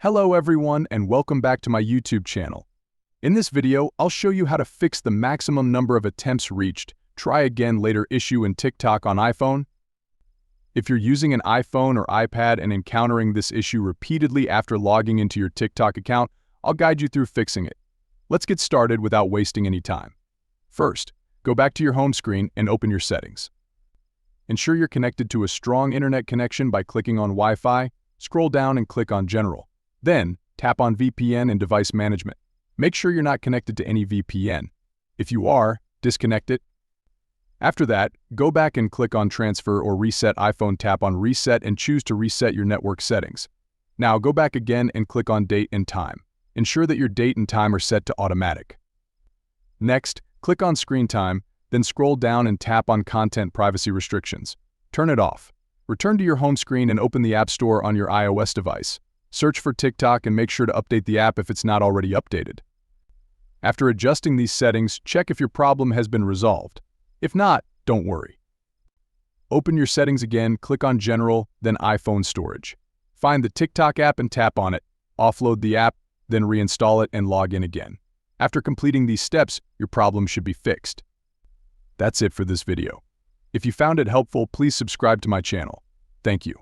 Hello everyone and welcome back to my YouTube channel. In this video, I'll show you how to fix the maximum number of attempts reached, try again later issue in TikTok on iPhone. If you're using an iPhone or iPad and encountering this issue repeatedly after logging into your TikTok account, I'll guide you through fixing it. Let's get started without wasting any time. First, go back to your home screen and open your settings. Ensure you're connected to a strong internet connection by clicking on Wi-Fi, scroll down and click on General. Then, tap on VPN and Device Management. Make sure you're not connected to any VPN. If you are, disconnect it. After that, go back and click on Transfer or Reset iPhone, tap on Reset and choose to reset your network settings. Now go back again and click on Date and Time. Ensure that your date and time are set to automatic. Next, click on Screen Time, then scroll down and tap on Content Privacy Restrictions. Turn it off. Return to your home screen and open the App Store on your iOS device. Search for TikTok and make sure to update the app if it's not already updated. After adjusting these settings, check if your problem has been resolved. If not, don't worry. Open your settings again, click on General, then iPhone Storage. Find the TikTok app and tap on it. Offload the app, then reinstall it and log in again. After completing these steps, your problem should be fixed. That's it for this video. If you found it helpful, please subscribe to my channel. Thank you.